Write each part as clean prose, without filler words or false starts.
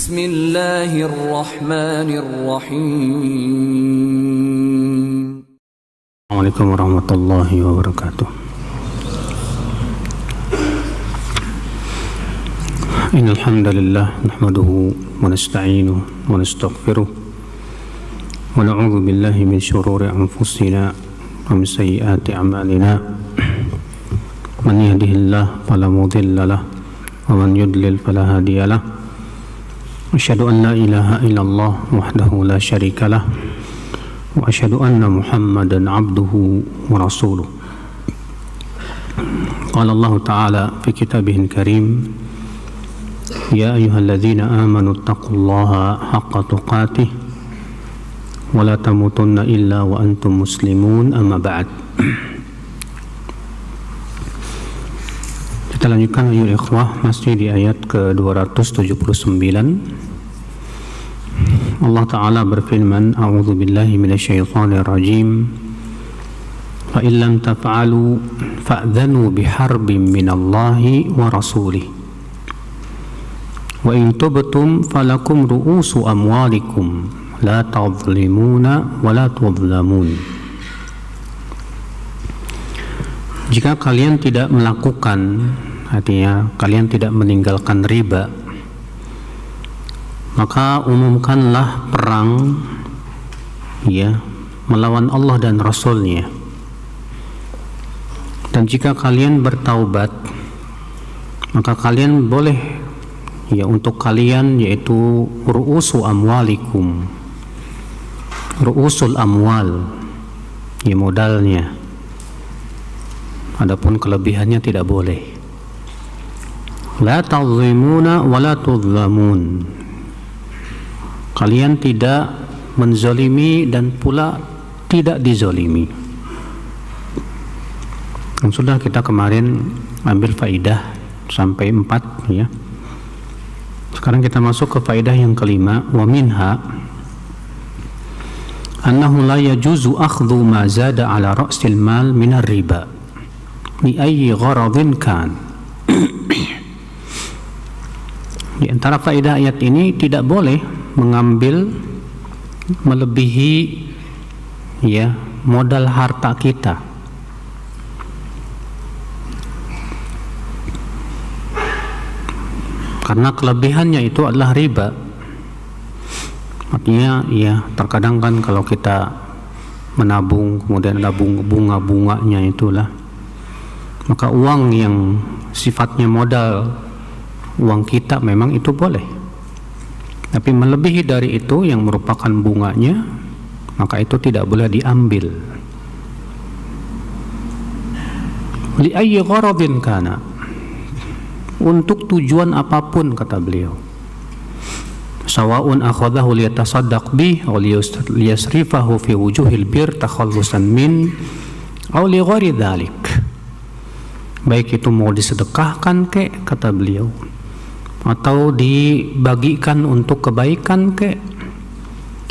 Bismillahirrahmanirrahim. Assalamualaikum warahmatullahi wabarakatuh. Innal hamdalillah nahmaduhu wa nasta'inuhu wa nastaghfiruh wa na'udzu billahi min shururi anfusina wa min sayyiati a'malina. Man yahdihillahu fala mudilla lahu wa man yudlil fala hadiya lahu. Asyhadu an la ilaha illallah wahdahu la syarika lahu wa asyhadu anna Muhammadan abduhu wa rasuluh. Qala Allah Ta'ala fi kitabihil karim, ya ayyuhalladzina amanu taqullaha haqqa tuqatih wa la tamutunna illa wa antum muslimun, amma ba'd. Kita lanjutkan ayat ikhwah, masih di ayat ke-279. Allah Ta'ala berfirman, a'udzu billahi minasyaitonir rajim, fa in lam taf'alu fa'dhanu biharbin minallahi wa rasulih wa in tubtum falakum ru'usu amwalikum la tadhlimuna wa la tudhlamun. Jika kalian tidak melakukan, artinya kalian tidak meninggalkan riba, maka umumkanlah perang melawan Allah dan Rasul-Nya. Dan jika kalian bertaubat, maka kalian boleh untuk kalian, yaitu ru'usu amwalikum, ru'usul amwal, modalnya. Adapun kelebihannya tidak boleh. La tadhlimuna wa la tudhlamun. Kalian tidak menzalimi dan pula tidak dizalimi. Dan sudah kita kemarin ambil faidah sampai 4 ya. Sekarang kita masuk ke faidah yang kelima, wa minha annahu la yajuzu akhdhu ma zada ala ra'sil mal min ar-riba li ayyi gharadin kan. Di antara faidah ayat ini, tidak boleh mengambil melebihi modal harta kita. Karena kelebihannya itu adalah riba. Artinya terkadang kan kalau kita menabung kemudian ada bunga-bunganya itulah, maka uang yang sifatnya modal uang kita memang itu boleh. Tapi melebihi dari itu yang merupakan bunganya, maka itu tidak boleh diambil. Li ayyi gharadin kana, untuk tujuan apapun, kata beliau. Sawa'un akhadahu liyatasaddaq bih aw liyasrifahu fi wujuhil bir takhallusan min aw li ghairi dzalik. Baik itu mau disedekahkan kata beliau, atau dibagikan untuk kebaikan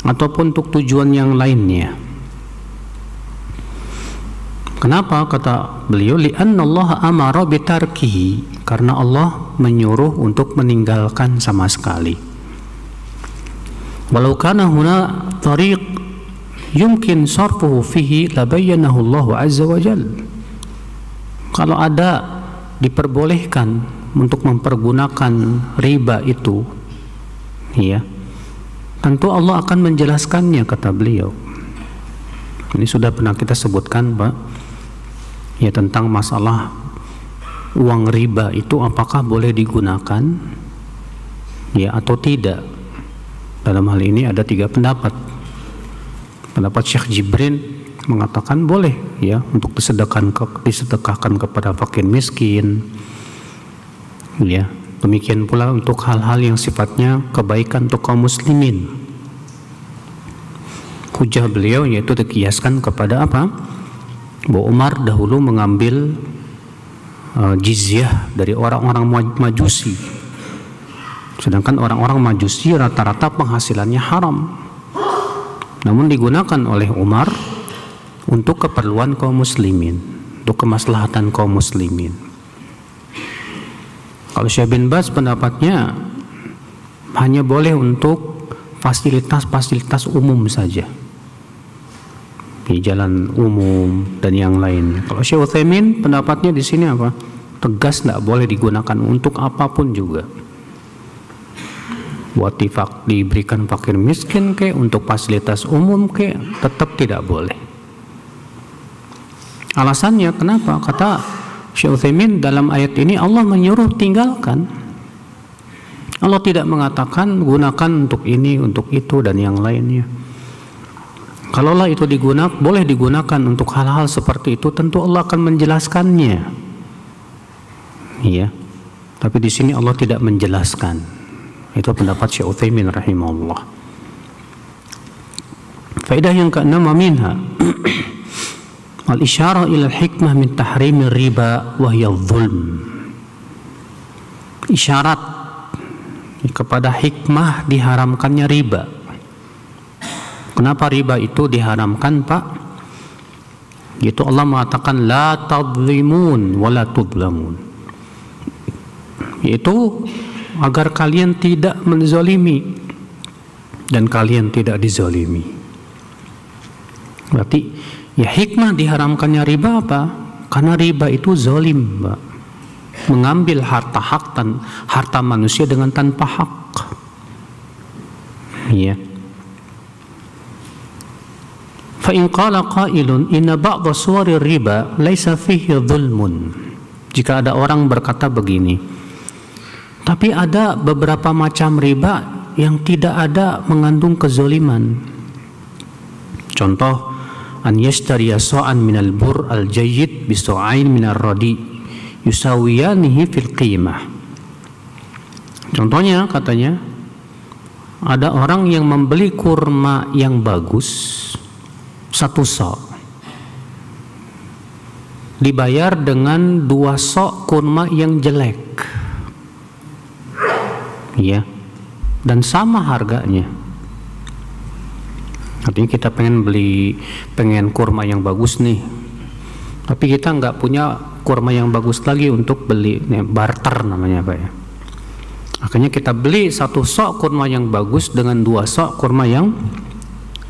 ataupun untuk tujuan yang lainnya. Kenapa kata beliau? Li'anna Allah amara bitarkihi, karena Allah menyuruh untuk meninggalkan sama sekali. Walau kana huna tariq yumkin sarfuhu fihi labayyanahu Allah azza wa jalla. Kalau ada diperbolehkan untuk mempergunakan riba itu, tentu Allah akan menjelaskannya, kata beliau. Ini sudah pernah kita sebutkan, Pak, tentang masalah uang riba itu apakah boleh digunakan atau tidak. Dalam hal ini ada 3 pendapat. Pendapat Syekh Jibrin mengatakan boleh untuk disedekahkan kepada fakir miskin. Demikian pula untuk hal-hal yang sifatnya kebaikan untuk kaum muslimin. Hujah beliau yaitu dikiaskan kepada apa? Bahwa Umar dahulu mengambil jizyah dari orang-orang Majusi, sedangkan orang-orang Majusi rata-rata penghasilannya haram, namun digunakan oleh Umar untuk keperluan kaum muslimin, untuk kemaslahatan kaum muslimin. Kalau Syekh bin Baz pendapatnya hanya boleh untuk fasilitas-fasilitas umum saja, di jalan umum dan yang lainnya. Kalau Syekh Utsaimin pendapatnya di sini apa? Tegas, tidak boleh digunakan untuk apapun juga. Buat diberikan fakir miskin ke, untuk fasilitas umum ke, tetap tidak boleh. Alasannya kenapa? Kata Syekh Utsaimin, dalam ayat ini Allah menyuruh tinggalkan. Allah tidak mengatakan gunakan untuk ini, untuk itu dan yang lainnya. Kalaulah itu boleh digunakan untuk hal-hal seperti itu, tentu Allah akan menjelaskannya. Iya. Tapi di sini Allah tidak menjelaskan. Itu pendapat Syekh Utsaimin rahimahullah. Faedah yang keenam, minha al-isyarah ila al-hikmah min tahrimir riba wa hiya dzulm. Isyarat kepada hikmah diharamkannya riba. Kenapa riba itu diharamkan, Pak? Itu Allah mengatakan la tadzlimun wa la tudlamun. Yaitu agar kalian tidak menzalimi dan kalian tidak dizalimi. Berarti ya hikmah diharamkannya riba apa? Karena riba itu zalim, Pak. Mengambil harta manusia dengan tanpa hak. Iya. Fa in qala qailun inna ba'dha suwarir riba laisa fihi dhulmun. Jika ada orang berkata begini, tapi ada beberapa macam riba yang tidak ada mengandung kezaliman. Contoh, an yashtariya sa'an minal bur al-jayyid bi sa'ain minar radi yusawiyanihi fil qimah. Contohnya, katanya, ada orang yang membeli kurma yang bagus 1 sok, dibayar dengan 2 sok kurma yang jelek, ya, dan sama harganya. Artinya kita pengen kurma yang bagus nih, tapi kita nggak punya kurma yang bagus lagi untuk beli, barter namanya, Pak ya. Akhirnya kita beli 1 sok kurma yang bagus dengan 2 sok kurma yang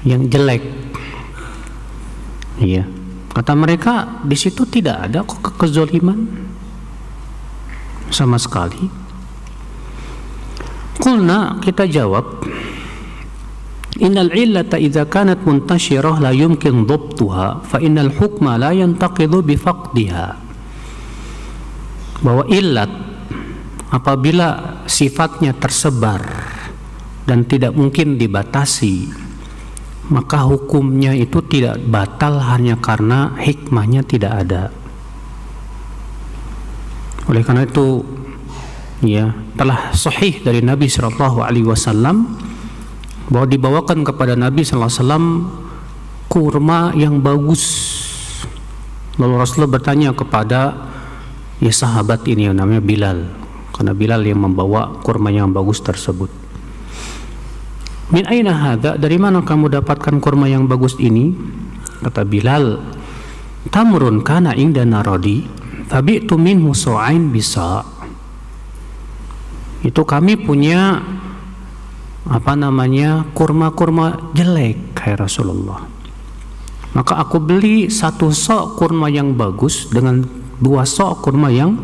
jelek. Iya, kata mereka di situ tidak ada kok kezaliman sama sekali. Qulna, kita jawab, innal illata idza kanat muntashirah la yumkin dhabtuha fa innal hukma la yantaqidu bi faqdiha. Bahwa illat apabila sifatnya tersebar dan tidak mungkin dibatasi, maka hukumnya itu tidak batal hanya karena hikmahnya tidak ada. Oleh karena itu, ya, telah sahih dari Nabi sallallahu alaihi wasallam bahwa dibawakan kepada Nabi sallallahu alaihi wasallam kurma yang bagus. Lalu Rasulullah bertanya kepada sahabat ini yang namanya Bilal, karena Bilal yang membawa kurma yang bagus tersebut. Min aina hadza, dari mana kamu dapatkan kurma yang bagus ini? Kata Bilal, tamrun kana indana radi fabi'tu minhu su'ain bisa. Itu kami punya kurma-kurma jelek, hai Rasulullah. Maka aku beli 1 sok kurma yang bagus dengan 2 sok kurma yang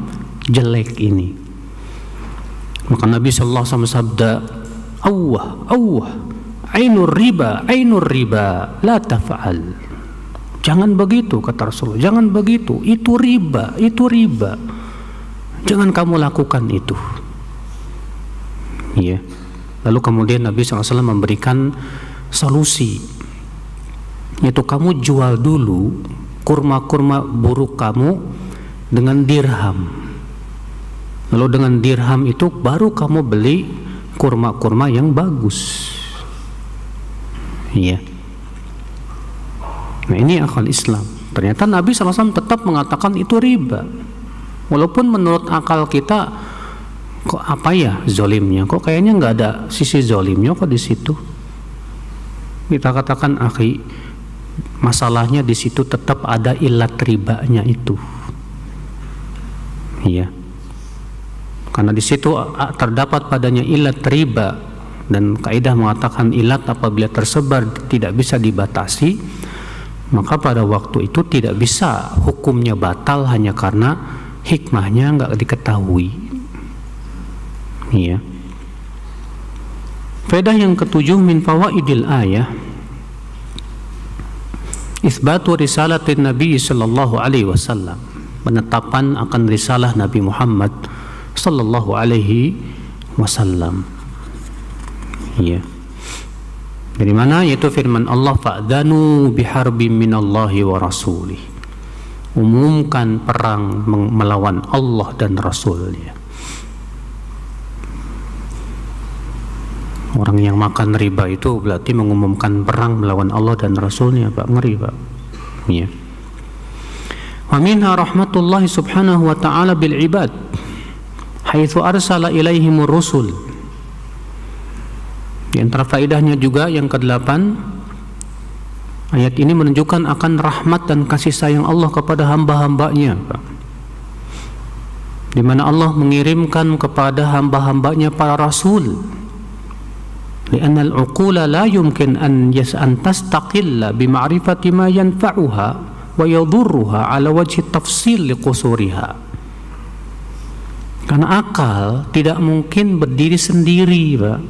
jelek ini. Maka Nabi sallallahu alaihi wasallam sabda, awwah ainur riba la taf'al. Jangan begitu, kata Rasulullah, jangan begitu, itu riba, jangan kamu lakukan itu. Ya. Lalu kemudian Nabi SAW memberikan solusi, yaitu kamu jual dulu kurma-kurma buruk kamu dengan dirham. Lalu dengan dirham itu baru kamu beli kurma-kurma yang bagus. Iya. Nah, ini akal Islam. Ternyata Nabi SAW tetap mengatakan itu riba. Walaupun menurut akal kita, kok apa ya zolimnya? Kok kayaknya nggak ada sisi zolimnya kok di situ. Kita katakan, akhi, masalahnya di situ tetap ada ilat ribanya itu. Iya. Karena di situ terdapat padanya ilat riba, Dan kaidah mengatakan ilat apabila tersebar tidak bisa dibatasi, maka pada waktu itu tidak bisa hukumnya batal hanya karena hikmahnya nggak diketahui. Iya. Faedah yang ketujuh min fawaidil ayah, isbatu risalatin Nabi sallallahu alaihi wasallam, penetapan akan risalah Nabi Muhammad sallallahu alaihi wasallam. Iya. Dari mana? Yaitu firman Allah, fa'dhanu biharbin minallahi wa rasulih. Umumkan perang melawan Allah dan Rasulnya. Orang yang makan riba itu berarti mengumumkan perang melawan Allah dan Rasulnya, Pak. Ngeri, Pak. Iya. Wa minha rahmatullahi subhanahu wa ta'ala bil ibad haitsu arsala ilaihimur rusul. Di antara faedahnya juga yang ke-8, ayat ini menunjukkan akan rahmat dan kasih sayang Allah kepada hamba-hambanya, Pak. Di mana Allah mengirimkan kepada hamba-hambanya para rasul. Li'anna al-uqula la yumkin an tastaqilla bima'rifati ma yanfa'uha wa yadhurruha ala wajhi tafsil liqusuriha. Karena akal tidak mungkin berdiri sendiri, Pak,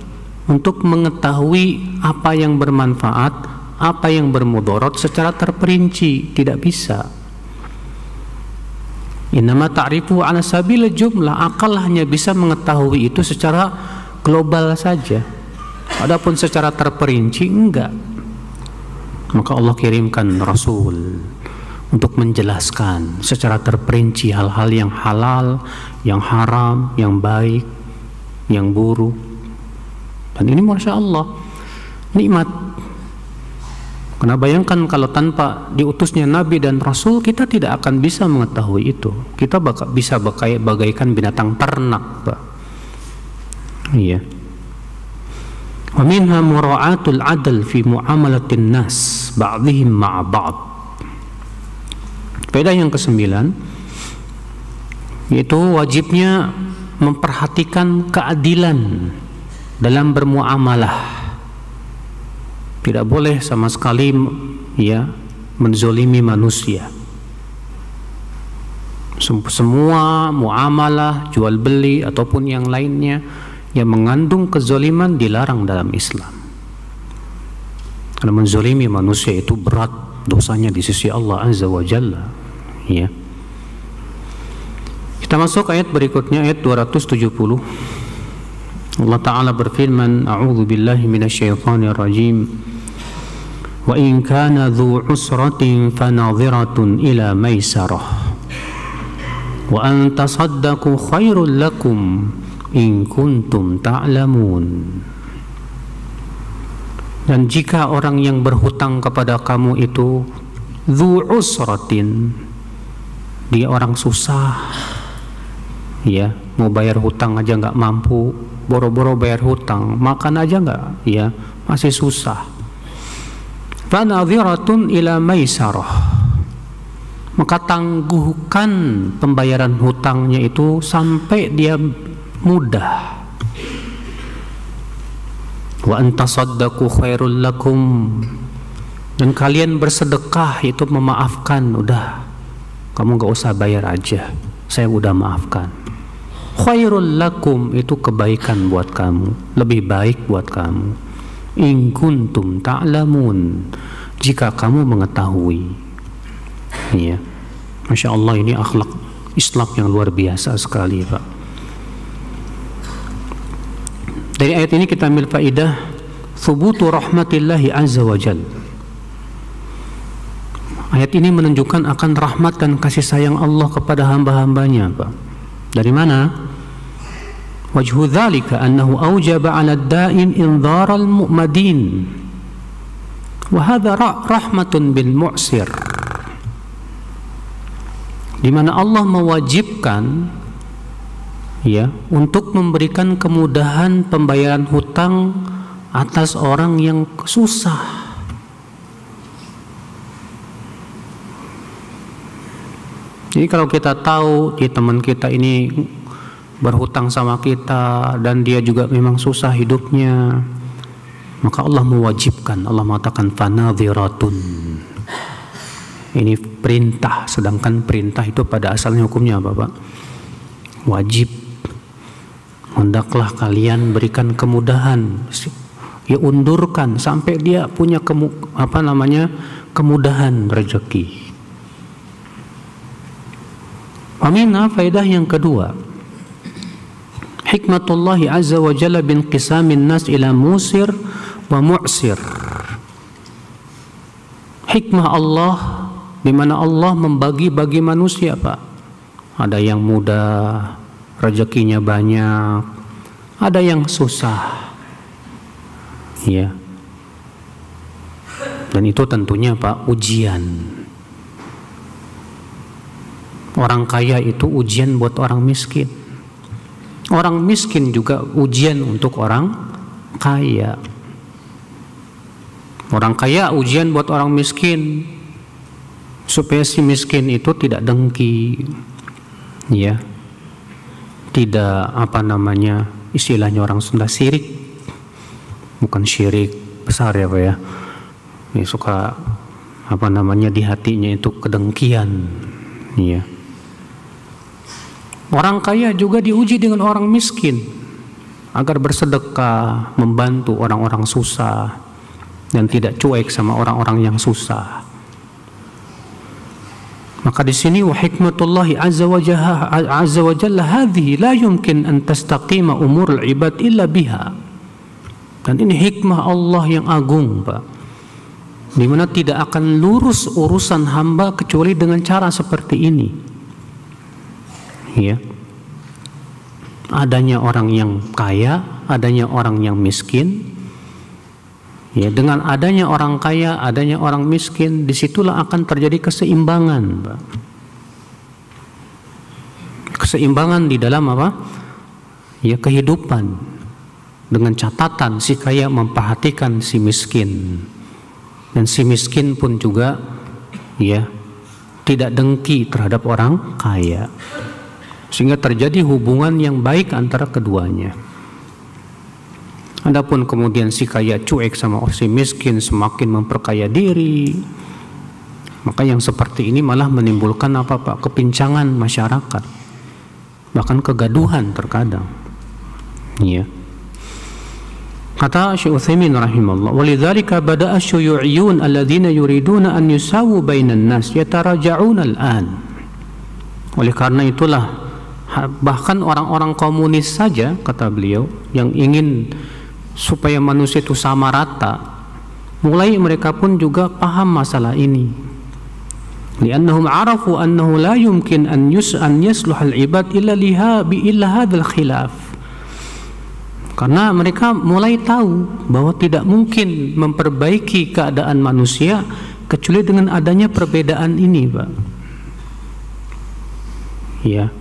untuk mengetahui apa yang bermanfaat, apa yang bermudarat secara terperinci. Tidak bisa. Innama ta'rifu ala sabil jumlah. Akal hanya bisa mengetahui itu secara global saja. Adapun secara terperinci enggak. Maka Allah kirimkan Rasul untuk menjelaskan secara terperinci hal-hal yang halal, yang haram, yang baik, yang buruk. Dan ini Masya Allah nikmat. Karena bayangkan kalau tanpa diutusnya Nabi dan Rasul, kita tidak akan bisa mengetahui itu. Kita bisa bagaikan binatang ternak, Pak. Iya. Wa minha mura'atul adl fi muamalatin nas ba'dihim ma'a ba'd. Faedah yang ke-9, yaitu wajibnya memperhatikan keadilan dalam bermuamalah. Tidak boleh sama sekali menzolimi manusia. Semua muamalah, jual beli ataupun yang lainnya yang mengandung kezoliman dilarang dalam Islam. Karena menzolimi manusia itu berat dosanya di sisi Allah Azza wa Jalla. Ya. Kita masuk ayat berikutnya, ayat 270. Allah Ta'ala berfirman, A'udzu billahi minasyaitonir rajim. Wa in kana dzu usratin fanadhiratun ila maisarah. Wa an tasaddaqu khairul lakum in kuntum ta'lamun. Dan jika orang yang berhutang kepada kamu itu dzu usratin, dia orang susah, ya, mau bayar hutang aja nggak mampu, boro-boro bayar hutang, makan aja nggak, ya, masih susah. Fanadhiratun ila maisarah, maka tangguhkan pembayaran hutangnya itu sampai dia mudah. Wa antasaddaqu khairul lakum, dan kalian bersedekah itu memaafkan, udah kamu gak usah bayar aja, saya udah maafkan. Khairul lakum itu kebaikan buat kamu, lebih baik buat kamu. In kuntum ta'lamun, jika kamu mengetahui. Ya, Masya Allah, ini akhlak Islam yang luar biasa sekali, Pak. Dari ayat ini kita ambil faidah thubutu rahmatillahi azza wa jalla. Ayat ini menunjukkan akan rahmat dan kasih sayang Allah kepada hamba-hambanya, Pak. Dari mana? Wajhu dzalika annahu aujaba 'ala ad-da'in indharal mu'madin. Wa hadha rahmatun bil mu'sir. Di mana Allah mewajibkan, ya, untuk memberikan kemudahan pembayaran hutang atas orang yang susah. Jadi kalau kita tahu di teman kita ini berhutang sama kita dan dia juga memang susah hidupnya, maka Allah mewajibkan, Allah mengatakan fanadhiratun. Ini perintah, sedangkan perintah itu pada asalnya hukumnya apa, Pak? Wajib. Hendaklah kalian berikan kemudahan, ya undurkan sampai dia punya kemudahan rezeki. Aminah faedah yang kedua, hikmatullahi azza wa jalla bin qisamin nas ila musir wa mu'sir. Hikmah Allah di mana Allah membagi-bagi manusia, Pak. Ada yang mudah, rezekinya banyak, ada yang susah. Ya. Dan itu tentunya, Pak, ujian. Orang kaya itu ujian buat orang miskin. Orang miskin juga ujian untuk orang kaya. Orang kaya ujian buat orang miskin, supaya si miskin itu tidak dengki, ya, tidak istilahnya orang Sunda sirik, bukan syirik besar ya, Pak ya. Ya suka di hatinya itu kedengkian, ya. Orang kaya juga diuji dengan orang miskin agar bersedekah, membantu orang-orang susah dan tidak cuek sama orang-orang yang susah. Maka di sini wa hikmatullahi azza wa jalla hadhihi la yumkin an tastaqima umurul ibad illa biha. Dan ini hikmah Allah yang agung, Pak, di mana tidak akan lurus urusan hamba kecuali dengan cara seperti ini. Ya. Adanya orang yang kaya, adanya orang yang miskin. Ya, dengan adanya orang kaya, adanya orang miskin, disitulah akan terjadi keseimbangan, Pak. Keseimbangan di dalam ya, kehidupan. Dengan catatan si kaya memperhatikan si miskin, dan si miskin pun juga, ya, tidak dengki terhadap orang kaya, sehingga terjadi hubungan yang baik antara keduanya. Adapun kemudian si kaya cuek sama si miskin, semakin memperkaya diri, maka yang seperti ini malah menimbulkan Pak? Kepincangan masyarakat, bahkan kegaduhan terkadang. Ya. Kata Syekh Utsaimin rahimahullah, "Walidzalika bada'a syuyu'iyun alladzina yuriduna an yusawu bainan nas yataraja'una al-an." Oleh karena itulah bahkan orang-orang komunis saja, kata beliau, yang ingin supaya manusia itu sama rata, mulai mereka pun juga paham masalah ini. Li'annahum arafu annahu la yumkin an yasluhal ibad illa hadzal khilaf. Karena mereka mulai tahu bahwa tidak mungkin memperbaiki keadaan manusia kecuali dengan adanya perbedaan ini, Pak. Ya.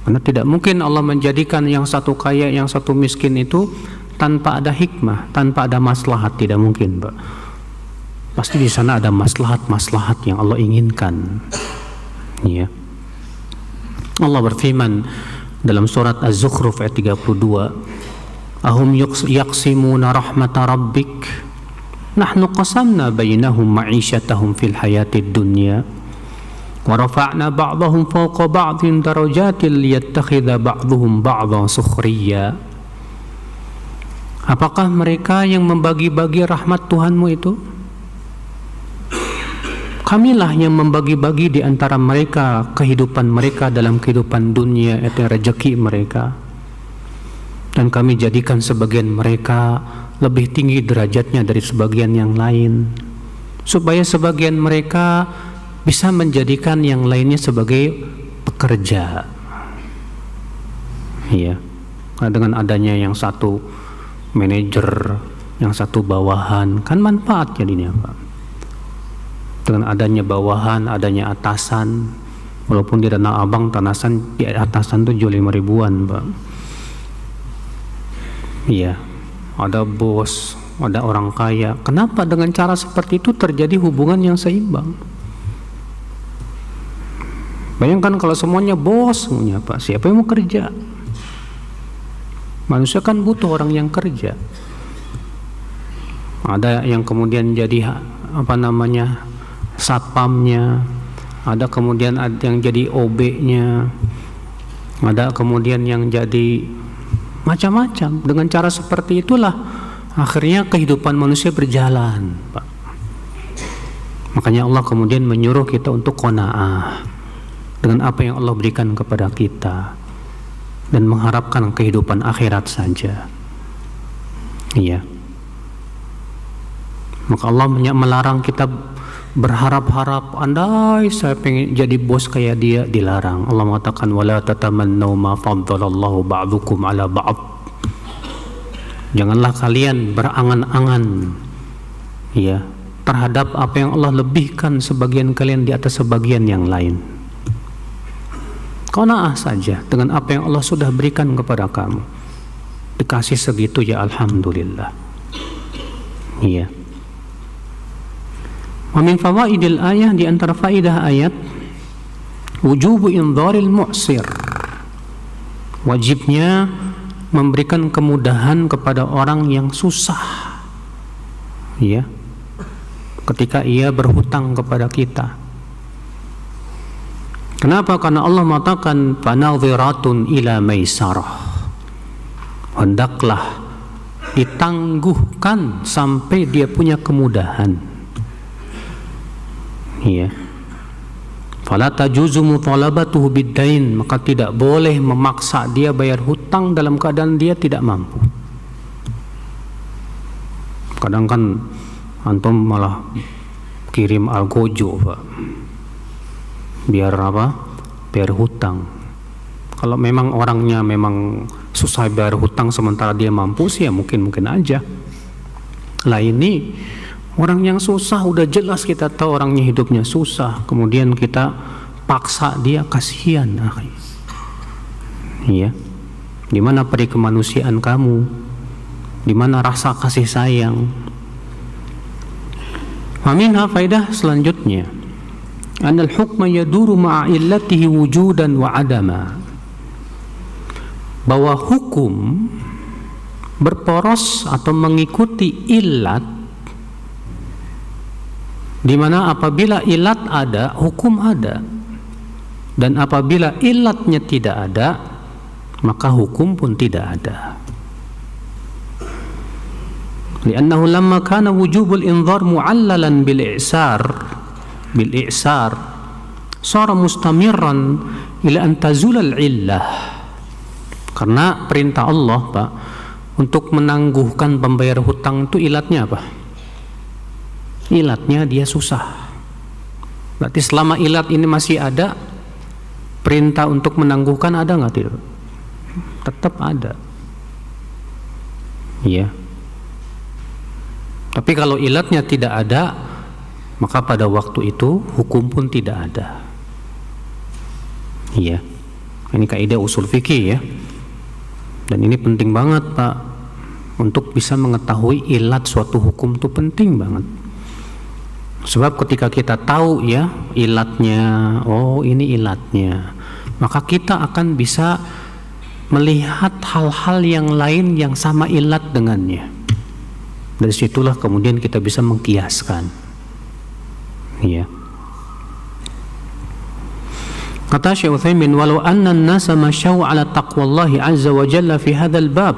Karena tidak mungkin Allah menjadikan yang satu kaya, yang satu miskin itu tanpa ada hikmah, tanpa ada maslahat, tidak mungkin, Pak. Pasti di sana ada maslahat-maslahat yang Allah inginkan. Ya. Allah berfirman dalam surat Az-Zukhruf ayat 32, "Ahum yaqsimuna rahmata rabbik nahnu qasamna bainahum ma'isyatahum fil hayatid dunya wa rafa'na ba'dahum fawqa ba'din darajatil liyattakhidha ba'dhum ba'dhan sukhriya." Apakah mereka yang membagi-bagi rahmat Tuhanmu itu? Kamilah yang membagi-bagi di antara mereka kehidupan mereka dalam kehidupan dunia, itu rezeki mereka. Dan kami jadikan sebagian mereka lebih tinggi derajatnya dari sebagian yang lain, supaya sebagian mereka bisa menjadikan yang lainnya sebagai pekerja. Iya. Dengan adanya yang satu manajer, yang satu bawahan, kan manfaat jadinya, Pak. Dengan adanya bawahan, adanya atasan, walaupun di Tanah Abang, di atasan tuh jual 5 ribuan, Pak. Iya, ada bos, ada orang kaya. Kenapa dengan cara seperti itu terjadi hubungan yang seimbang? Bayangkan kalau semuanya bos semuanya, Pak, siapa yang mau kerja? Manusia kan butuh orang yang kerja. Ada yang kemudian jadi satpamnya, ada kemudian yang jadi OB-nya, ada kemudian yang jadi macam-macam. Dengan cara seperti itulah akhirnya kehidupan manusia berjalan, Pak. Makanya Allah kemudian menyuruh kita untuk qanaah dengan apa yang Allah berikan kepada kita dan mengharapkan kehidupan akhirat saja. Iya. Maka Allah melarang kita berharap-harap, andai saya pengen jadi bos kayak dia, dilarang. Allah mengatakan wala tatamannu ma faddalallahu ba'dukum ala ba'd. Janganlah kalian berangan-angan ya terhadap apa yang Allah lebihkan sebagian kalian di atas sebagian yang lain. Qanaah saja dengan apa yang Allah sudah berikan kepada kamu. Dikasih segitu ya alhamdulillah. Iya. Wa min fawaidil ayah, di antara faidah ayat, wujubu indharil mu'sir. Wajibnya memberikan kemudahan kepada orang yang susah. Iya. Ketika ia berhutang kepada kita. Kenapa? Karena Allah mengatakan fanadhiratun ila maisarah. Hendaklah ditangguhkan sampai dia punya kemudahan. Iya. Fala tajuzu mutalabatuhu biddain, maka tidak boleh memaksa dia bayar hutang dalam keadaan dia tidak mampu. Kadang kan antum malah kirim algojo, Pak. Biar apa? Biar hutang. Kalau memang orangnya memang susah bayar hutang sementara dia mampu sih ya mungkin aja. Lah ini orang yang susah, udah jelas kita tahu orangnya hidupnya susah, kemudian kita paksa dia, kasihan. Iya. Di mana peri kemanusiaan kamu? Di mana rasa kasih sayang? Minha faidah selanjutnya, anal hukma yaduru ma'a illatihi wujudan wa adama. Bahwa hukum berporos atau mengikuti ilat, di mana apabila ilat ada, hukum ada, dan apabila ilatnya tidak ada, maka hukum pun tidak ada. Li'annahu lamma kana wujubul inzar mu'allalan bil i'sar sara mustamirran ila an tazula al-illah. Karena perintah Allah, Pak, untuk menangguhkan pembayar hutang itu ilatnya apa? Ilatnya dia susah. Berarti selama ilat ini masih ada, perintah untuk menangguhkan ada nggak? Tidak. Tetap ada. Iya. Tapi kalau ilatnya tidak ada, maka pada waktu itu hukum pun tidak ada. Iya. Ini kaidah usul fikih ya. Dan ini penting banget, Pak, untuk bisa mengetahui ilat suatu hukum itu penting banget. Sebab ketika kita tahu ya ilatnya, oh ini ilatnya, maka kita akan bisa melihat hal-hal yang lain yang sama ilat dengannya. Dari situlah kemudian kita bisa mengkiaskan. Ya. Kata Syekh Utsaimin, walau anna an-nasa masyaw ala taqwallahi azza wa jalla fi hadzal bab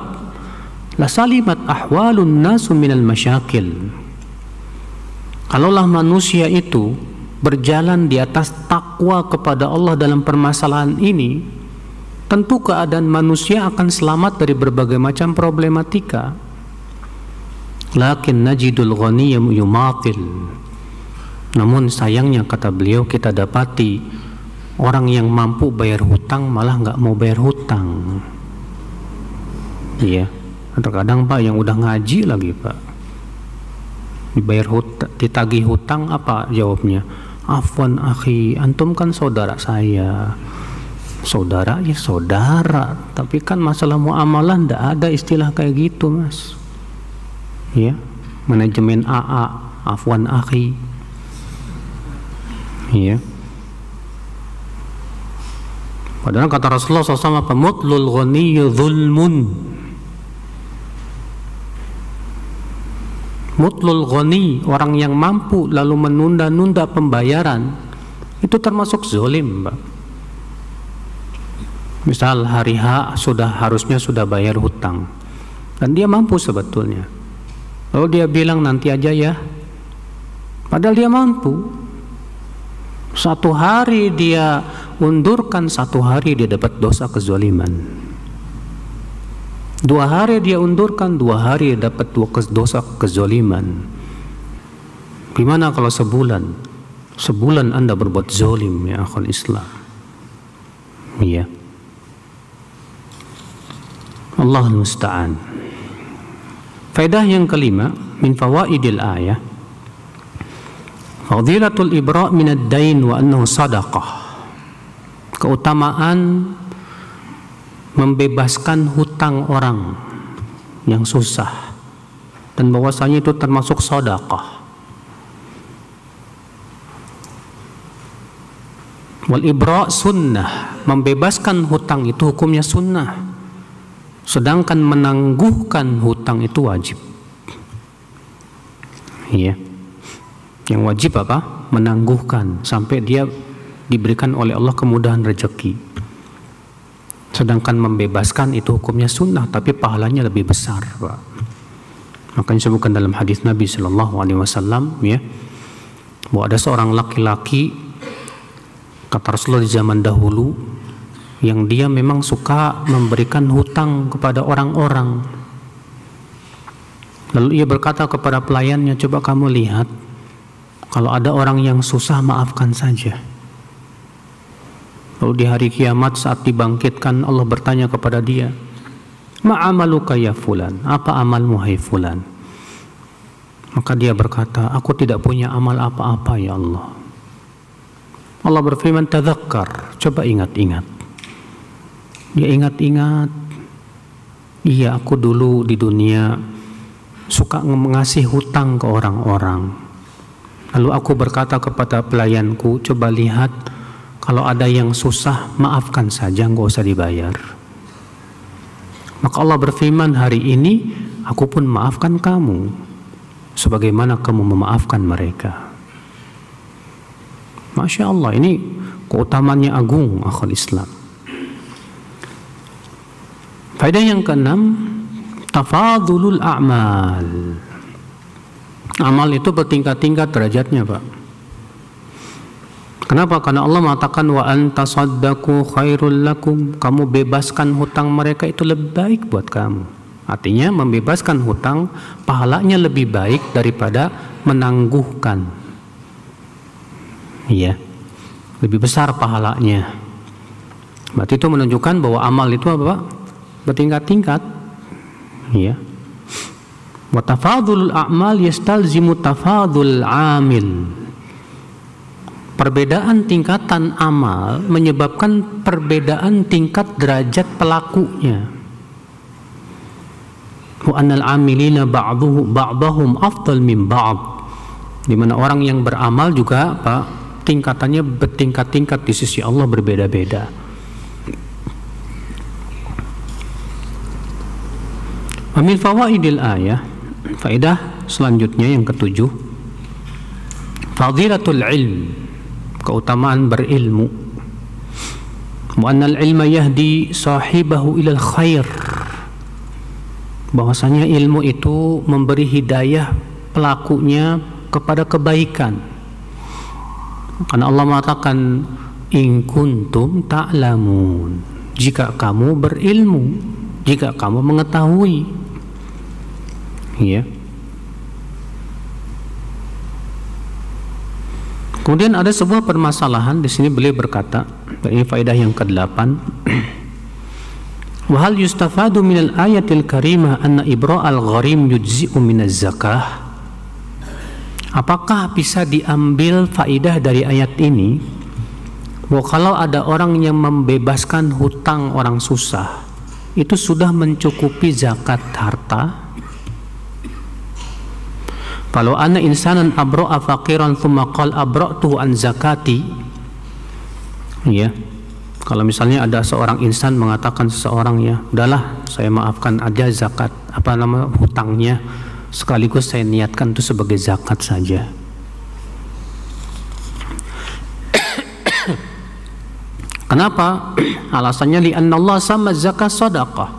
la salimat ahwalun nasu minal masyakil. Kalaulah manusia itu berjalan di atas takwa kepada Allah dalam permasalahan ini, tentu keadaan manusia akan selamat dari berbagai macam problematika. Lakin najidul ghaniyya yumatil. Namun sayangnya, kata beliau, kita dapati orang yang mampu bayar hutang malah nggak mau bayar hutang. Iya. Terkadang, Pak, yang udah ngaji lagi, Pak, dibayar hutang, ditagih hutang, apa jawabnya? Afwan akhi, antum kan saudara saya. Saudara ya saudara, tapi kan masalah muamalah ndak ada istilah kayak gitu, Mas. Ya, manajemen AA, afwan akhi. Ya. Padahal kata Rasulullah SAW, mutlul ghaniyyu zulmun. Mutlul ghani, orang yang mampu lalu menunda-nunda pembayaran, itu termasuk zolim, Pak. Misal hari H harusnya sudah bayar hutang dan dia mampu sebetulnya, lalu dia bilang nanti aja ya, padahal dia mampu. Satu hari dia undurkan, satu hari dia dapat dosa kezaliman. 2 hari dia undurkan, 2 hari dapat dosa kezaliman. Gimana kalau sebulan? Sebulan Anda berbuat zalim, ya akhul Islam. Iya. Allahul musta'an. Faedah yang kelima min fawaidil ayah, fadilatul ibra' min ad-dain wa annahu sadaqah. Keutamaan membebaskan hutang orang yang susah dan bahwasanya itu termasuk sedekah. Wal ibra' sunnah, membebaskan hutang itu hukumnya sunnah, sedangkan menangguhkan hutang itu wajib. Iya. Yang wajib apa? Menangguhkan sampai dia diberikan oleh Allah kemudahan rezeki. Sedangkan membebaskan itu hukumnya sunnah, tapi pahalanya lebih besar, Pak. Makanya disebutkan dalam hadis Nabi Shallallahu Alaihi Wasallam, ya, bahwa ada seorang laki-laki, kata Rasulullah di zaman dahulu, yang dia memang suka memberikan hutang kepada orang-orang. Lalu ia berkata kepada pelayannya, coba kamu lihat, kalau ada orang yang susah maafkan saja. Lalu di hari kiamat saat dibangkitkan, Allah bertanya kepada dia, ma'amaluka ya fulan, apa amalmu hai fulan? Maka dia berkata, aku tidak punya amal apa-apa ya Allah. Allah berfirman, tadzakkar, coba ingat-ingat. Dia ingat-ingat, iya aku dulu di dunia suka mengasih hutang ke orang-orang. Lalu aku berkata kepada pelayanku, coba lihat, kalau ada yang susah, maafkan saja, nggak usah dibayar. Maka Allah berfirman, hari ini aku pun maafkan kamu, sebagaimana kamu memaafkan mereka. Masya Allah, ini keutamaannya agung, akhul Islam. Faedah yang keenam, tafadulul a'mal. Amal itu bertingkat-tingkat derajatnya, Pak. Kenapa? Karena Allah mengatakan wa antasaddaqu khairul lakum, kamu bebaskan hutang mereka itu lebih baik buat kamu. Artinya membebaskan hutang pahalanya lebih baik daripada menangguhkan. Iya, lebih besar pahalanya. Berarti itu menunjukkan bahwa amal itu apa? Bertingkat-tingkat. Iya. Wa tafadulul a'mal yastalzimu tafadul 'amil. Perbedaan tingkatan amal menyebabkan perbedaan tingkat derajat pelakunya. Wa annal 'amilina ba'dhum afdal min ba'd. Di mana orang yang beramal juga, Pak, tingkatannya bertingkat-tingkat di sisi Allah berbeda-beda. Wa min fawaidil ayah, faedah selanjutnya yang ketujuh, fadilatul ilm, keutamaan berilmu. Wa annal ilma yahdi sahibahu ilal khair, bahwasanya ilmu itu memberi hidayah pelakunya kepada kebaikan. Karena Allah mengatakan in kuntum ta'lamun, jika kamu berilmu, jika kamu mengetahui. Ya. Kemudian ada sebuah permasalahan di sini, beliau berkata, ini faedah yang ke-8. Wa hal yustafadu minal ayatil karimah anna ibra'al gharim yujzi'u minaz zakah. Apakah bisa diambil faedah dari ayat ini bahwa kalau ada orang yang membebaskan hutang orang susah, itu sudah mencukupi zakat harta? Kalau anna insanan abra'a faqiran thumma qala abra'tu an zakati, ya, kalau misalnya ada seorang insan mengatakan seseorang, ya udahlah saya maafkan aja zakat hutangnya, sekaligus saya niatkan itu sebagai zakat saja. Kenapa? Alasannya li'anna Allah sama zakat sedekah.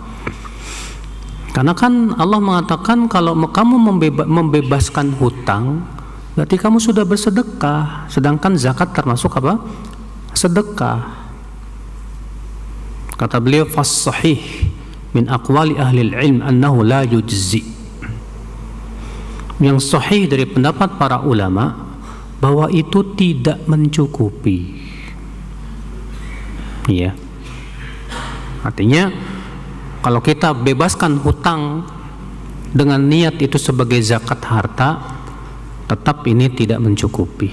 Karena kan Allah mengatakan kalau kamu membebaskan hutang, berarti kamu sudah bersedekah. Sedangkan zakat termasuk apa? Sedekah. Kata beliau, fas-sahih min aqwali ahli al-ilm annahu la yujzi. Yang sahih dari pendapat para ulama bahwa itu tidak mencukupi. Iya. Artinya kalau kita bebaskan hutang dengan niat itu sebagai zakat harta, tetap ini tidak mencukupi.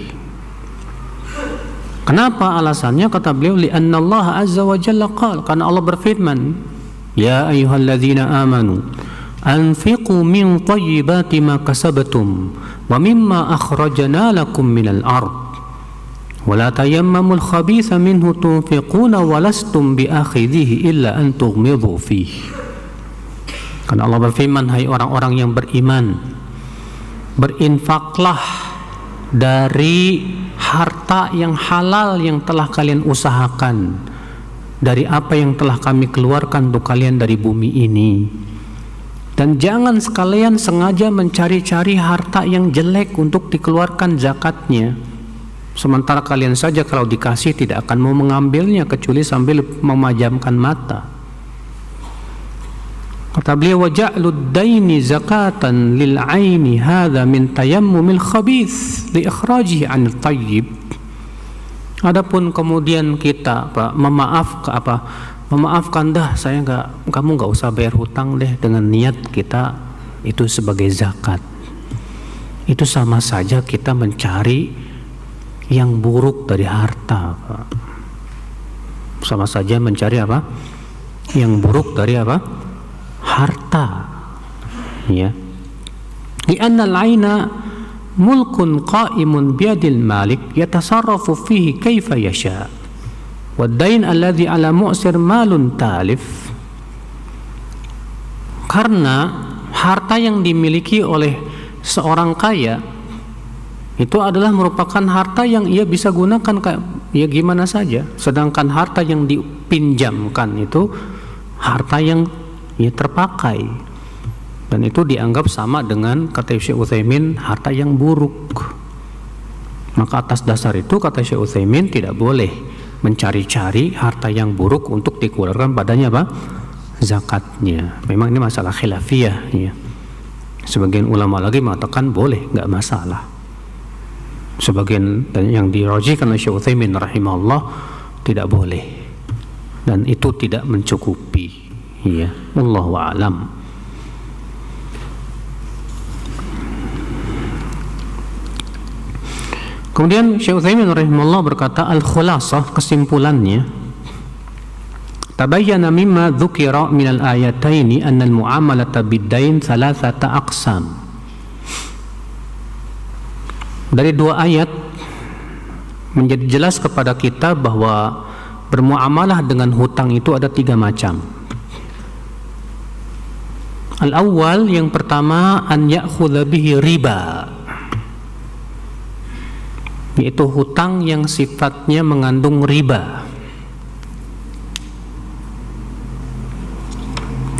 Kenapa alasannya? Kata beliau, li'anna Allah azza wa jalla qala, karena Allah berfirman, ya ayyuhalladzina amanu anfiqu min thayyibati ma kasabtum wa mimma akhrajna lakum minal ard wala tayammamul khabitha minhu tunfiquna walastum biakhidhihi illa an tughmidu fihi. Karena Allah berfirman, hai orang-orang yang beriman, berinfaklah dari harta yang halal yang telah kalian usahakan, dari apa yang telah kami keluarkan untuk kalian dari bumi ini, dan jangan sekalian sengaja mencari-cari harta yang jelek untuk dikeluarkan zakatnya. Sementara kalian saja kalau dikasih tidak akan mau mengambilnya kecuali sambil memejamkan mata. Kata beliau, wa ja'lud daini zakatan lil aini hadza min tayammumil khabith li ikhrajihi 'anil thayyib. Adapun kemudian kita memaafkan dah, kamu nggak usah bayar hutang deh, dengan niat kita itu sebagai zakat. Itu sama saja kita mencari yang buruk dari harta, Pak. Sama saja mencari apa? Yang buruk dari apa? Harta. Ya. Li'anna al-'aina mulkun qa'imun biyadil malik yatasarrafu fihi kaifa yasha. Wad-dain alladhi 'ala mu'sir malun talif. Karena harta yang dimiliki oleh seorang kaya itu adalah merupakan harta yang ia bisa gunakan ya gimana saja. Sedangkan harta yang dipinjamkan itu harta yang ya terpakai, dan itu dianggap sama dengan, kata Syekh Utsaimin, harta yang buruk. Maka atas dasar itu, kata Syekh Utsaimin, tidak boleh mencari-cari harta yang buruk untuk dikeluarkan padanya apa? Zakatnya. Memang ini masalah khilafiyah ya. Sebagian ulama lagi mengatakan boleh, nggak masalah. Sebagian yang dirajihkan oleh Syekh Utsaimin rahimahullah tidak boleh, dan itu tidak mencukupi ya. Wallahu a'lam. Kemudian Syekh Utsaimin rahimahullah berkata, al-khulasah, kesimpulannya, tabayyana mimma dzukira minal ayataini anna al-mu'amalata bid-dain thalathata aqsam. Dari dua ayat menjadi jelas kepada kita bahwa bermuamalah dengan hutang itu ada tiga macam. Al-awwal, yang pertama, an ya'khudha bihi riba, yaitu hutang yang sifatnya mengandung riba,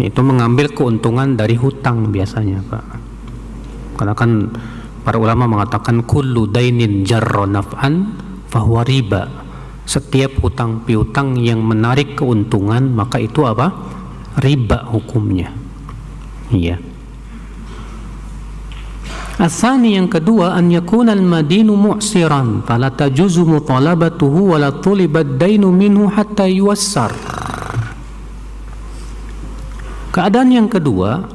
yaitu mengambil keuntungan dari hutang biasanya, Pak. Karena kan para ulama mengatakan kullu dainin jarra naf'an fahuwa riba. Setiap hutang piutang yang menarik keuntungan maka itu apa? Riba hukumnya. Iya. Asani, yang kedua, an yakuna al-madinu mu'siran fala tajuzu mutalabatuhu wa la tulibad dainu minhu hatta yuwassar. Keadaan yang kedua,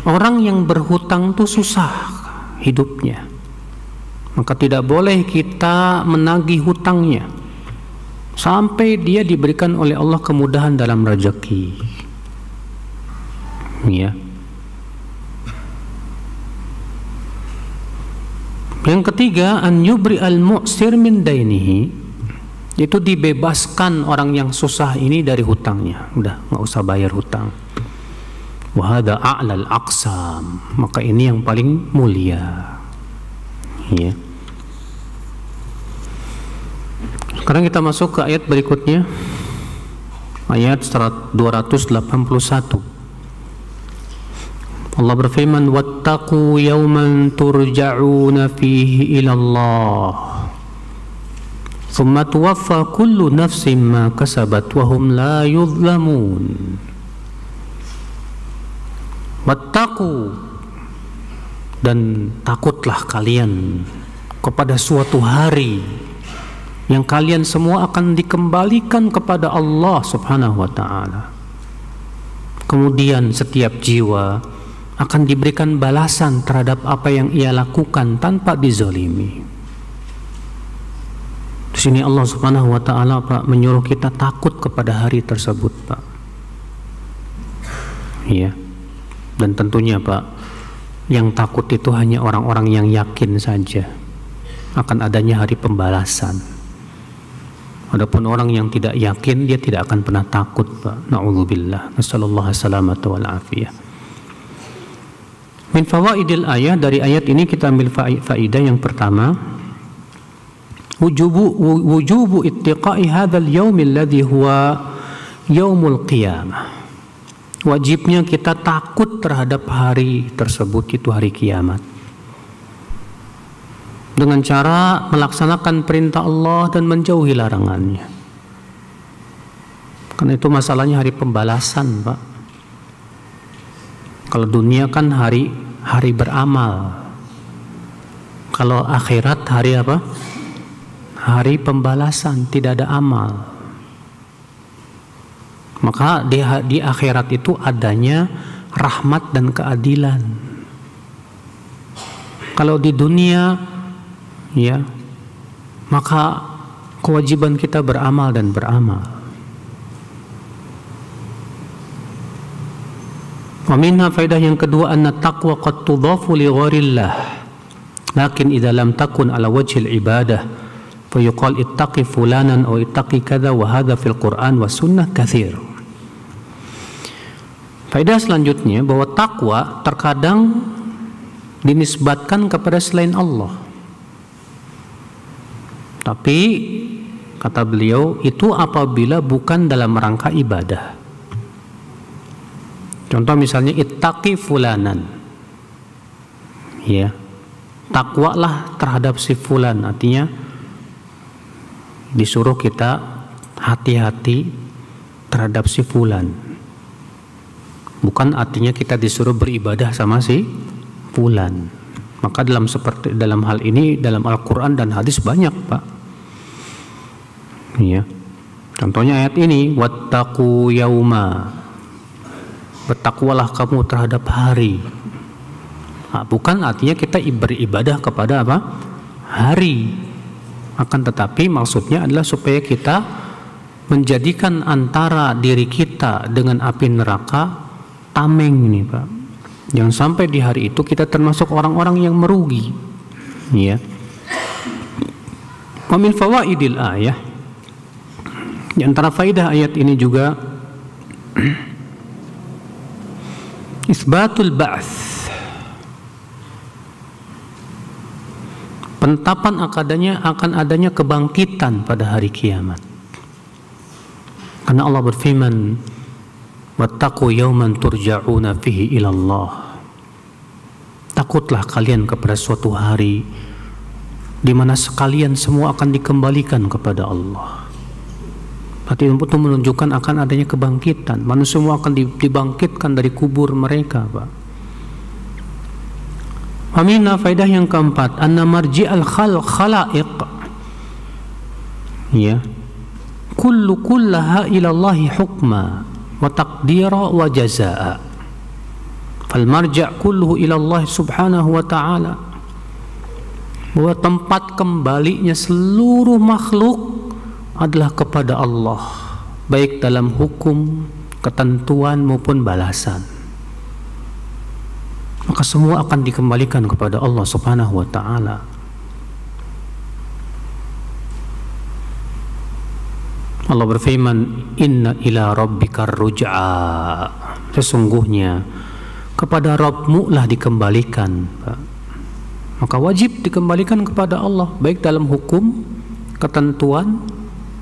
orang yang berhutang itu susah hidupnya, maka tidak boleh kita menagih hutangnya sampai dia diberikan oleh Allah kemudahan dalam rezeki ya. Yang ketiga, an yubri al-mu'sir min dainihi, itu dibebaskan orang yang susah ini dari hutangnya, udah nggak usah bayar hutang. wa hadza a'lal aqsam, maka ini yang paling mulia. Ya. Sekarang kita masuk ke ayat berikutnya, ayat 281. Allah berfirman, wattaqu yawman turja'una fihi ila Allah thumma tuwaffa kullu nafsin ma kasabat wa hum la yuzlamun. Wattaqu, dan takutlah kalian kepada suatu hari yang kalian semua akan dikembalikan kepada Allah Subhanahu wa ta'ala. Kemudian setiap jiwa akan diberikan balasan terhadap apa yang ia lakukan tanpa dizalimi. Di sini Allah Subhanahu wa ta'ala, Pak, menyuruh kita takut kepada hari tersebut, Pak. Iya. Dan tentunya, Pak, yang takut itu hanya orang-orang yang yakin saja akan adanya hari pembalasan. Adapun orang yang tidak yakin, dia tidak akan pernah takut, Pak. Na'udzubillah. Nasallallahu salamata wal afiyah. Min fawaidil ayat, dari ayat ini kita ambil faidah yang pertama, wujubu ittiqai hadzal yaumil ladzi huwa yaumul qiyamah. Wajibnya kita takut terhadap hari tersebut, itu hari kiamat, dengan cara melaksanakan perintah Allah dan menjauhi larangannya. Karena itu masalahnya hari pembalasan, Pak. Kalau dunia kan hari beramal. Kalau akhirat hari apa? Hari pembalasan, tidak ada amal. Maka di akhirat itu adanya rahmat dan keadilan. Kalau di dunia, ya, maka kewajiban kita beramal dan beramal. Wa minha faidah yang kedua, anna taqwa qad tudhafu li ghairillah lakin idza lam takun ala wajhil ibadah fa yuqal ittaqi fulanan aw ittaqi kadza wa hadza fil Quran wa sunnah katsir. Faidah selanjutnya, bahwa takwa terkadang dinisbatkan kepada selain Allah. Tapi kata beliau, itu apabila bukan dalam rangka ibadah. Contoh misalnya ittaqi fulanan, ya, takwalah terhadap si fulan, artinya disuruh kita hati-hati terhadap si fulan, bukan artinya kita disuruh beribadah sama si fulan. Maka dalam hal ini dalam Al-Quran dan hadis banyak, Pak, ya. Contohnya ayat ini, wattaqu yauma, bertakwalah kamu terhadap hari. Nah, bukan artinya kita beribadah kepada apa? Hari. Akan tetapi maksudnya adalah supaya kita menjadikan antara diri kita dengan api neraka tameng ini, Pak. Jangan sampai di hari itu kita termasuk orang-orang yang merugi. Ya. Wa min fawaidil ayah, di antara faidah ayat ini juga isbatul ba'ts, penetapan akan adanya kebangkitan pada hari kiamat. Karena Allah berfirman, wattaqu yawman turja'una fihi ila Allah. Takutlah kalian kepada suatu hari di mana sekalian semua akan dikembalikan kepada Allah. Berarti itu menunjukkan akan adanya kebangkitan. Manusia semua akan dibangkitkan dari kubur mereka, Pak. Aminah faidah yang keempat, anna marji'al khalaiq, ya, kullaha ila Allah hukma wa taqdira wa jazaa. Fal marja' kulluhu ila Allah subhanahu wa ta'ala. Bahwa tempat kembalinya seluruh makhluk adalah kepada Allah, baik dalam hukum, ketentuan maupun balasan. Maka semua akan dikembalikan kepada Allah Subhanahu wa ta'ala. Allah berfirman, inna ila rabbikar ruj'a, sesungguhnya kepada Rabbmu lah dikembalikan. Maka wajib dikembalikan kepada Allah, baik dalam hukum, ketentuan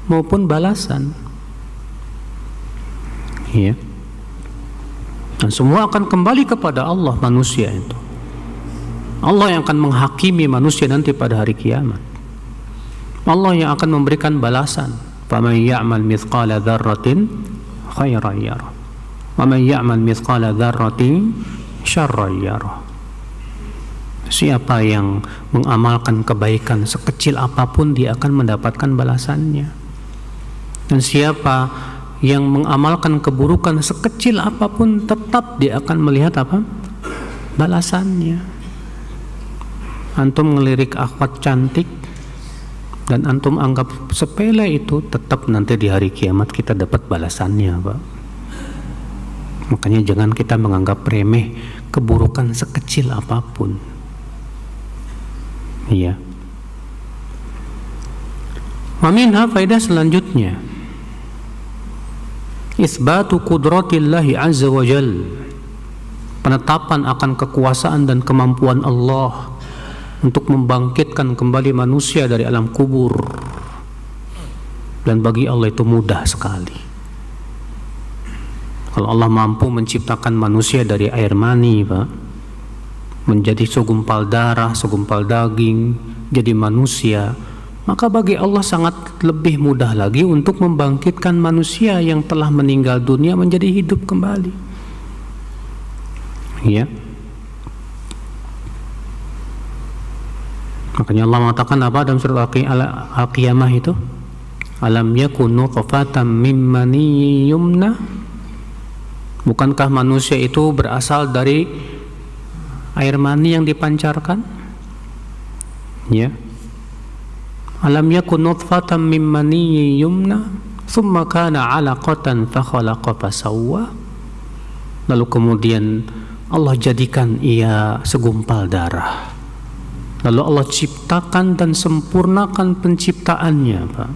maupun balasan. Ya. Dan semua akan kembali kepada Allah, manusia itu. Allah yang akan menghakimi manusia nanti pada hari kiamat. Allah yang akan memberikan balasan. Faman ya'mal mithqala dzarratin khairan yarah, wa man ya'mal mithqala dzarratin syarran yarah. Siapa yang mengamalkan kebaikan sekecil apapun, dia akan mendapatkan balasannya. Dan siapa yang mengamalkan keburukan sekecil apapun, tetap dia akan melihat apa? Balasannya. Antum ngelirik akhwat cantik dan antum anggap sepele, itu tetap nanti di hari kiamat kita dapat balasannya, Pak. Makanya jangan kita menganggap remeh keburukan sekecil apapun. Iya. Wa minha, faedah selanjutnya, isbatu qudratillahi azza wa jal, penetapan akan kekuasaan dan kemampuan Allah untuk membangkitkan kembali manusia dari alam kubur. Dan bagi Allah itu mudah sekali. Kalau Allah mampu menciptakan manusia dari air mani, Pak, menjadi segumpal darah, segumpal daging, jadi manusia, maka bagi Allah sangat lebih mudah lagi untuk membangkitkan manusia yang telah meninggal dunia menjadi hidup kembali. Ya. Makanya Allah mengatakan apa dalam surat Al-Qiyamah itu? Alam yakun nutfatan mim maniyyin yumna? Bukankah manusia itu berasal dari air mani yang dipancarkan? Ya. Alam yakun nutfatan mim maniyyin yumna thumma kana 'alaqatan fa khalaqa fa sawwa. Lalu kemudian Allah jadikan ia segumpal darah. Lalu Allah ciptakan dan sempurnakan penciptaannya, Pak.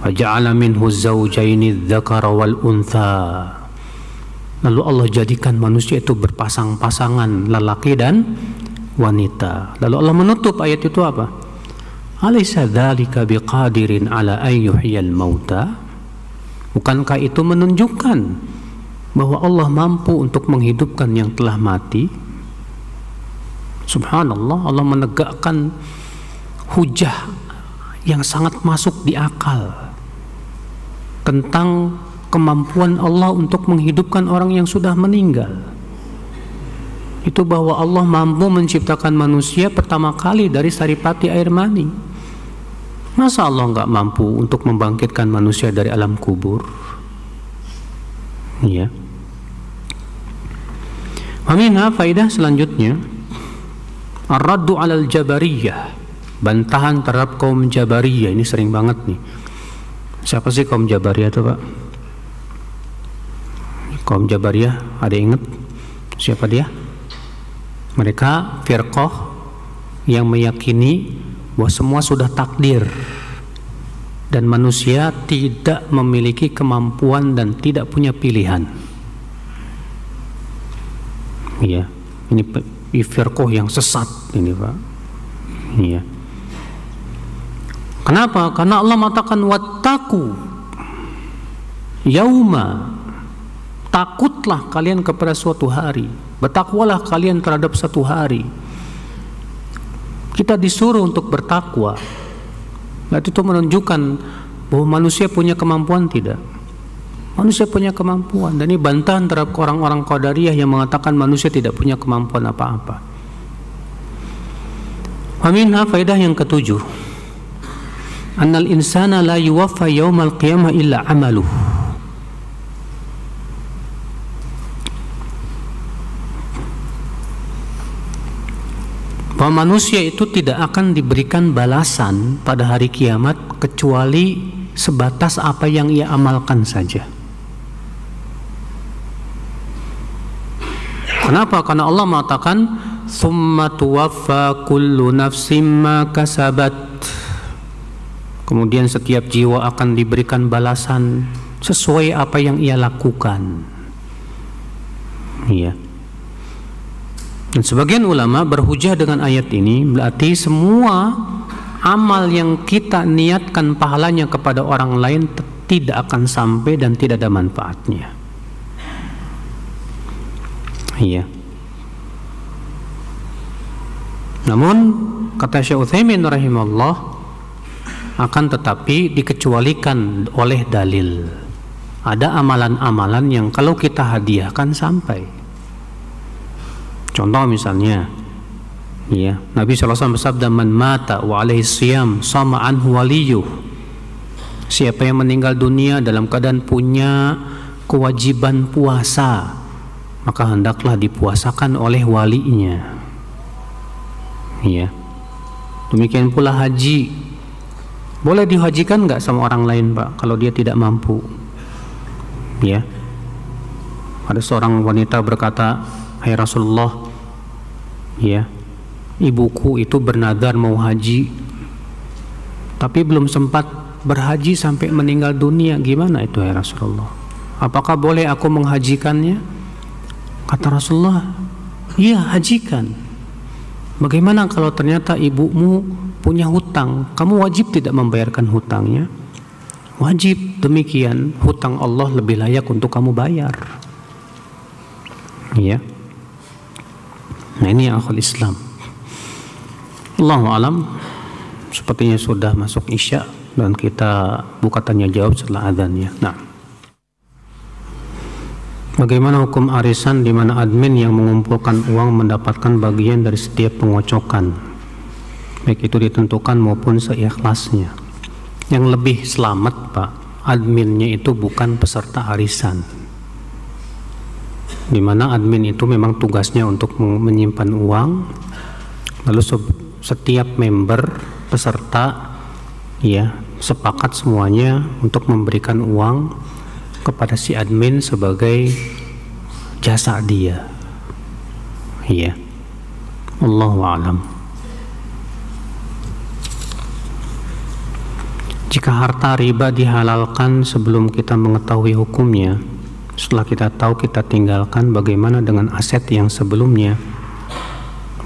Wa ja'ala minhu zawjaini dzakara wal untha. Lalu Allah jadikan manusia itu berpasang-pasangan, lelaki dan wanita. Lalu Allah menutup ayat itu apa? Alaysa dzalika biqadirin ala an yuhyiyal mauta? Bukankah itu menunjukkan bahwa Allah mampu untuk menghidupkan yang telah mati? Subhanallah, Allah menegakkan hujah yang sangat masuk di akal tentang kemampuan Allah untuk menghidupkan orang yang sudah meninggal. Itu bahwa Allah mampu menciptakan manusia pertama kali dari saripati air mani. Masa Allah nggak mampu untuk membangkitkan manusia dari alam kubur? Ya. Aminah, faidah selanjutnya, ar-raddu 'alal jabariyah, bantahan terhadap kaum Jabariyah. Ini sering banget nih. Siapa sih kaum Jabariyah itu, Pak? Kaum Jabariyah, ada ingat siapa dia? Mereka firqah yang meyakini bahwa semua sudah takdir dan manusia tidak memiliki kemampuan dan tidak punya pilihan. Iya, ini firqah yang sesat ini, Pak. Iya. Kenapa? Karena Allah mengatakan wattaqu yauma, takutlah kalian kepada suatu hari, bertakwalah kalian terhadap satu hari. Kita disuruh untuk bertakwa. Berarti itu menunjukkan bahwa manusia punya kemampuan tidak? Manusia punya kemampuan. Dan ini bantahan terhadap orang-orang Qadariyah yang mengatakan manusia tidak punya kemampuan apa-apa. Faminha, faedah yang ketujuh, annal insana la yuwaffa yaumal qiyamah illa amaluh. Bahwa manusia itu tidak akan diberikan balasan pada hari kiamat kecuali sebatas apa yang ia amalkan saja. Kenapa? Karena Allah mengatakan summa tuwaffa kullu nafsim ma kasabat, Kemudian setiap jiwa akan diberikan balasan sesuai apa yang ia lakukan. Iya. Dan sebagian ulama berhujah dengan ayat ini, berarti semua amal yang kita niatkan pahalanya kepada orang lain tidak akan sampai dan tidak ada manfaatnya. Iya. Namun kata Syekh Utsaimin rahimahullah, akan tetapi dikecualikan oleh dalil. Ada amalan-amalan yang kalau kita hadiahkan sampai. Contoh misalnya, ya, Nabi SAW bersabda, "Man mata wa alaihi siyam sama anhu waliyuh." Siapa yang meninggal dunia dalam keadaan punya kewajiban puasa, maka hendaklah dipuasakan oleh walinya. Ya. Demikian pula haji. Boleh dihajikan nggak sama orang lain, Pak, kalau dia tidak mampu? Ya. Ada seorang wanita berkata, "Hai Rasulullah, ya, ibuku itu bernadar mau haji, tapi belum sempat berhaji sampai meninggal dunia. Gimana itu, hai Rasulullah? Apakah boleh aku menghajikannya?" Kata Rasulullah, "Iya, hajikan. Bagaimana kalau ternyata ibumu punya hutang? Kamu wajib tidak membayarkan hutangnya?" Wajib. Demikian, hutang Allah lebih layak untuk kamu bayar. Ya. Nah, ini akhul Islam. Allahu alam. Sepertinya sudah masuk Isya dan kita buka tanya jawab setelah azan ya. Nah, bagaimana hukum arisan di mana admin yang mengumpulkan uang mendapatkan bagian dari setiap pengocokan, baik itu ditentukan maupun seikhlasnya? Yang lebih selamat, Pak, adminnya itu bukan peserta arisan, di mana admin itu memang tugasnya untuk menyimpan uang, lalu setiap member peserta ya sepakat semuanya untuk memberikan uang kepada si admin sebagai jasa dia. Iya. Allahu a'lam. Jika harta riba dihalalkan sebelum kita mengetahui hukumnya, setelah kita tahu kita tinggalkan, bagaimana dengan aset yang sebelumnya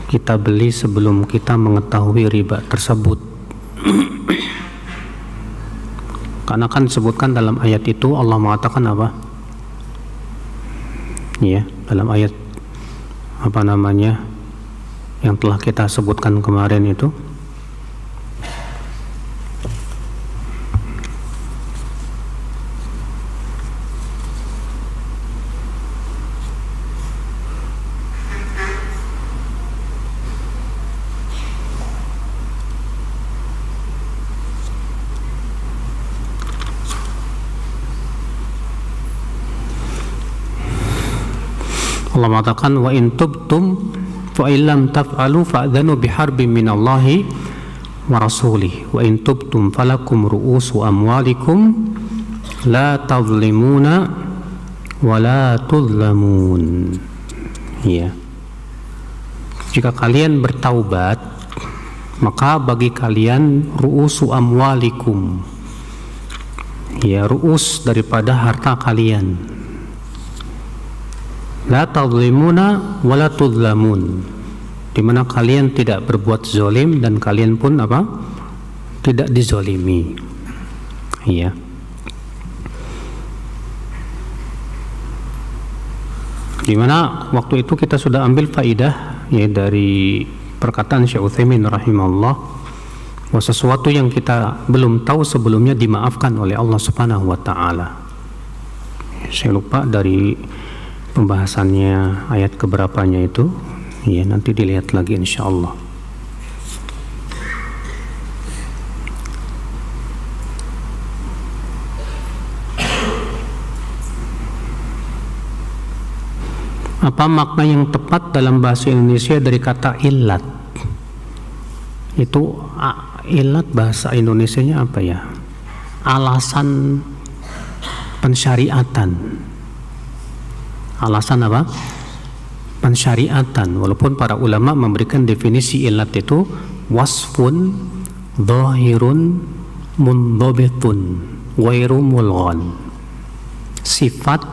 kita beli sebelum kita mengetahui riba tersebut? Karena kan disebutkan dalam ayat itu, Allah mengatakan apa? Ya, dalam ayat apa namanya yang telah kita sebutkan kemarin itu, Allah mengatakan, "Wa in tubtum fa illam taf'alu fa'dhanu biharbin minallahi wa rasulih wa in tubtum falakum ru'usu amwalikum la tadhlimuna wa la tudhlamun." Ya. Jika kalian bertaubat, maka bagi kalian ru'usu amwalikum, ya, ru'us daripada harta kalian, la tadhlimuna wa la tudhlamun, di mana kalian tidak berbuat zalim dan kalian pun apa? Tidak dizalimi. Iya. Di mana waktu itu kita sudah ambil faidah ya dari perkataan Syekh Utsaimin rahimahullah, bahwa sesuatu yang kita belum tahu sebelumnya dimaafkan oleh Allah Subhanahu wa taala. Saya lupa dari pembahasannya ayat keberapanya itu, ya, nanti dilihat lagi insyaallah. Apa makna yang tepat dalam bahasa Indonesia dari kata ilat? Itu ilat bahasa Indonesianya apa ya? Alasan pensyariatan. Alasan apa? Pensyariatan. Walaupun para ulama memberikan definisi ilat itu wasfun dhahirun mundhabitun ghairu mulghan, sifat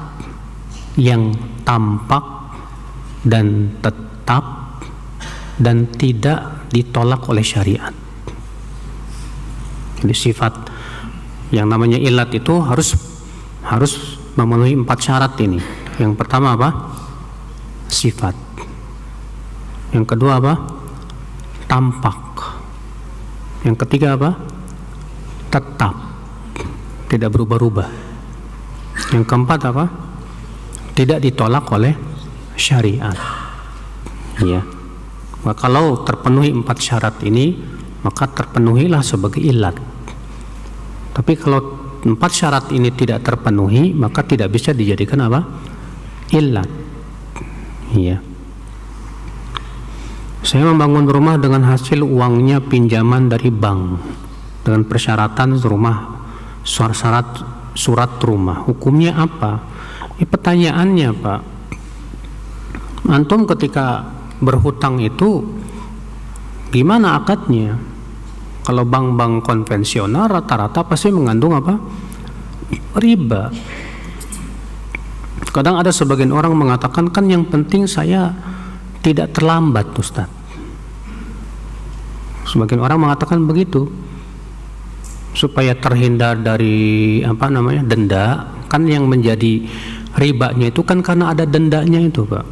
yang tampak dan tetap dan tidak ditolak oleh syariat. Jadi sifat yang namanya ilat itu harus memenuhi 4 syarat ini. Yang pertama apa? Sifat. Yang kedua apa? Tampak. Yang ketiga apa? Tetap, tidak berubah-ubah. Yang keempat apa? Tidak ditolak oleh syariat. Ya. Maka kalau terpenuhi 4 syarat ini, maka terpenuhilah sebagai ilat. Tapi kalau 4 syarat ini tidak terpenuhi, maka tidak bisa dijadikan apa? Ilat. Ya. Saya membangun rumah dengan hasil uangnya pinjaman dari bank dengan persyaratan surat rumah. Hukumnya apa? Pertanyaannya, Pak, antum ketika berhutang itu gimana akadnya? Kalau bank-bank konvensional rata-rata pasti mengandung apa? Riba. Kadang ada sebagian orang mengatakan, kan yang penting saya tidak terlambat, Ustaz. Sebagian orang mengatakan begitu supaya terhindar dari denda. Kan yang menjadi ribanya itu kan karena ada dendanya itu, Pak.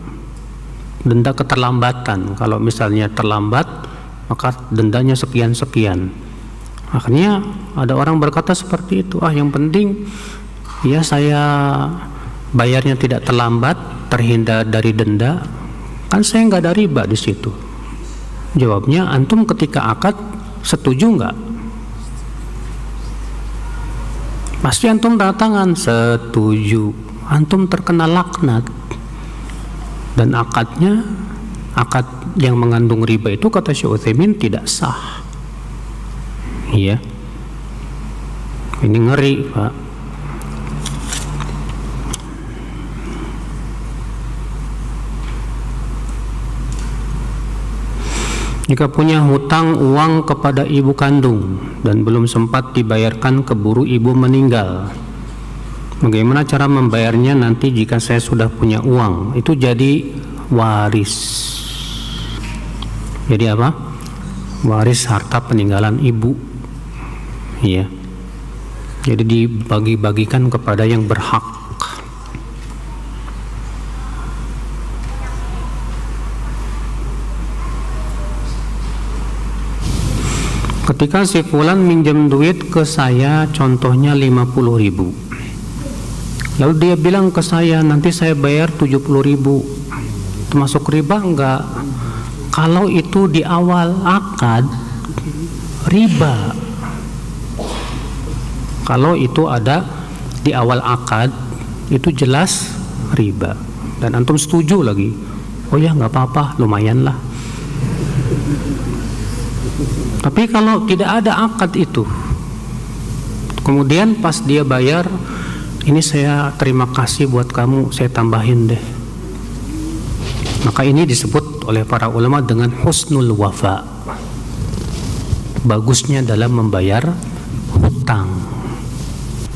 Denda keterlambatan. Kalau misalnya terlambat, maka dendanya sekian-sekian. Akhirnya ada orang berkata seperti itu, yang penting ya saya bayarnya tidak terlambat, terhindar dari denda, kan saya nggak ada riba di situ. Jawabnya, antum ketika akad setuju nggak? Pasti antum tanda tangan setuju. Antum terkena laknat. Dan akad yang mengandung riba itu kata Syekh Utsaimin tidak sah. Iya. Ini ngeri, Pak. Jika punya hutang uang kepada ibu kandung dan belum sempat dibayarkan keburu ibu meninggal, bagaimana cara membayarnya nanti jika saya sudah punya uang? Itu jadi waris. Jadi apa? Waris harta peninggalan ibu. Iya. Jadi dibagi-bagikan kepada yang berhak. Ketika si fulan minjem duit ke saya, contohnya 50.000. Lalu dia bilang ke saya, nanti saya bayar 70.000. Termasuk riba enggak? Kalau itu di awal akad, riba. Kalau itu ada di awal akad, itu jelas riba. Dan antum setuju lagi, oh ya nggak apa-apa, lumayan lah. Tapi kalau tidak ada akad itu, kemudian pas dia bayar, ini saya terima kasih buat kamu, saya tambahin deh. Maka ini disebut oleh para ulama dengan husnul wafa. Bagusnya dalam membayar hutang.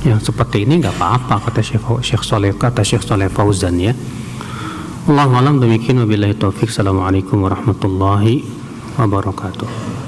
Yang seperti ini nggak apa-apa, kata Syekh Shalih Fauzan, ya. Allahu a'lam, demikian wabillahi taufik. Assalamualaikum warahmatullahi wabarakatuh.